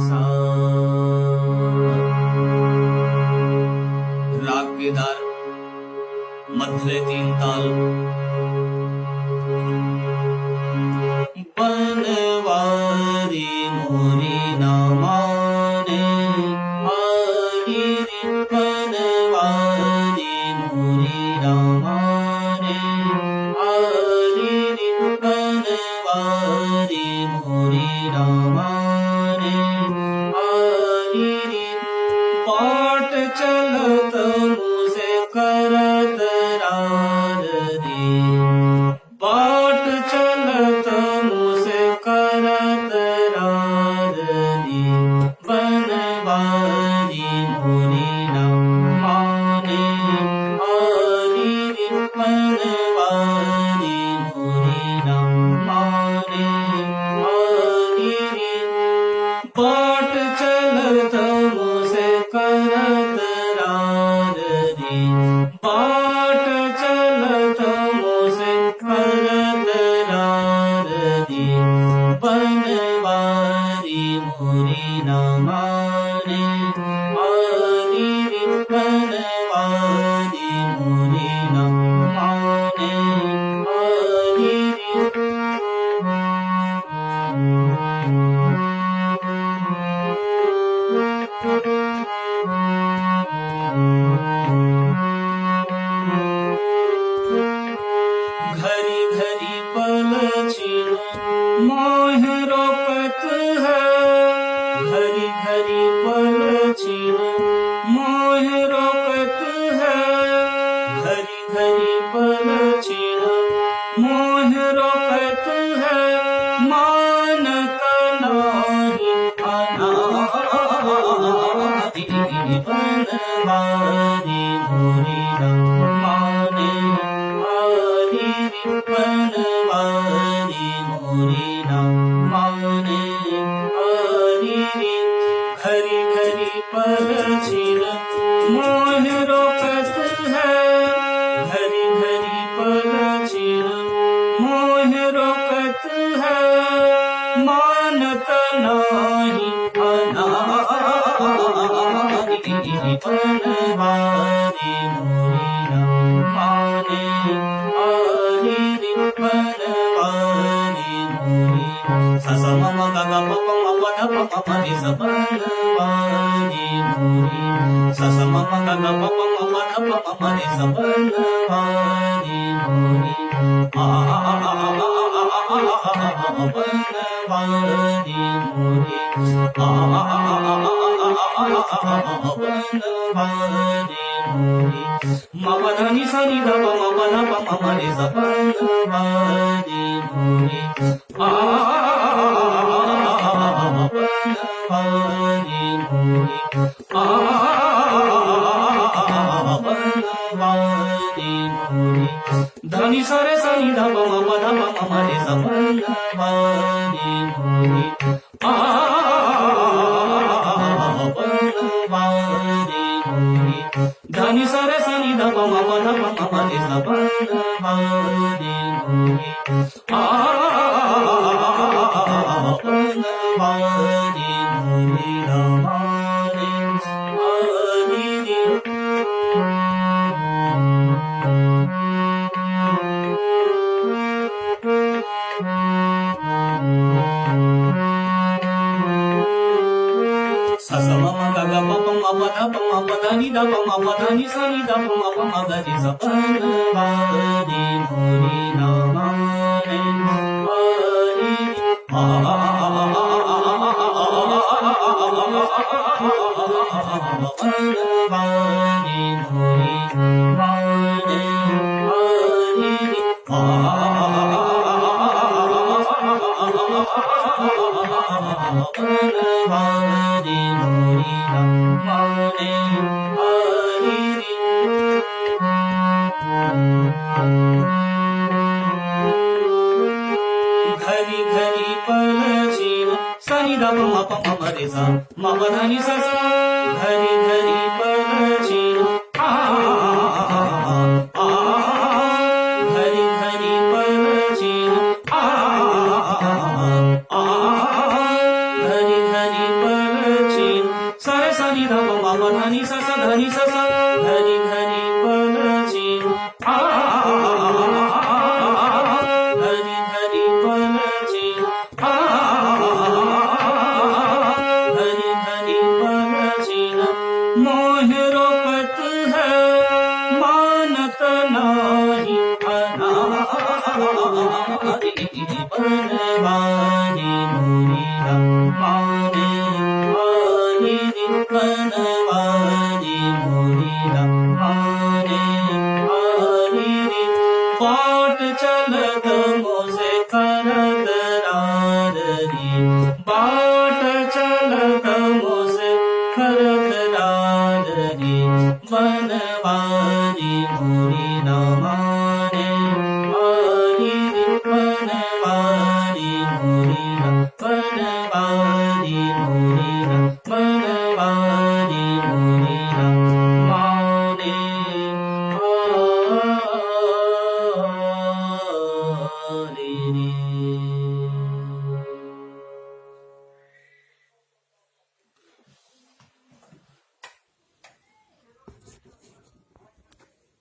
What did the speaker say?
सा राग केदार मधले 3 ताल बनवारी मोरी ना माने आरी रे बनवारी मोरी ना माने आरी रे बनवारी मोरी ना माने आरी रे पाट चलत मुझे करत रार रे बाट चलत मुझे करत रार रे बनवारी मोरी ना माने आरी रे बनवारी मोरी ना माने आरी रे बाट चलत मुझे करत रार रे बाट चलत मुझे करत रार रे बनवारी मोरी ना माने आरी रे बनवारी मोरी ना माने आरी रे घरी घरी पलछिन मोह रोकत है घरी घरी पलछिन मोह रोकत है घरी घरी पलछिन मोह रोकत है मानत नाही अनादि बनवारी मोरी ना माने आरी रे बनवारी मोरी ना माने आरी रे घरी घरी पलछिन मोह रोकत है घरी घरी पलछिन मोह रोकत है मानत नाही अनादि बनवारी मोरी ना माने आरी रे बनवारी मोरी सा सा म म ग ग प प म प ध प म प नि सा बनवारी मोरी सा सा म म ग ग प प म प ध प म प नि सा बनवारी मोरी बनवारी मोरी बनवारी मोरी म प ध नि सा नि ध प म प ध प म प नि सा बनवारी मोरी बनवारी मोरी बनवारी मोरी धनि सा रे सा नि ध प म प ध प म प नि सा बनवारी मोरी बनवारी मोरी धनि सा रे सा नि ध प म प ध प म प नि सा बनवारी मोरी बनवारी मोरी ना माने आरी रे सा सा म म ग ग प प म प ध प म प ध नि ध प म प ध नि सा नि ध प म प म ग रि सा बनवारी मोरी ना माने आरी रे बनवारी मोरी माने आरी रे बनवारी मोरी ना माने आरी रे घरी घरी पलछिन सा नि ध प म प म प रे सा म प ध नि सा सा घरी घरी पलछिन घरी घरी पलछिन घरी घरी सा नि ध प म प ध नि सा सा ध नि सा सा धरी धरी पलची धरी धरी पलची धरी धरी पलची मोह रोकत है मानत नाही अनारी बनवारी मुरीला माने वारी बनवारी मुरीला माने वारी बाट चलत मोसे करत रारी बाट चलत मोसे करत रारी बनवारी मुरीला माने वारी बनवारी मुरीला बनवारी मुरीला बनवारी मुरीला माने वारी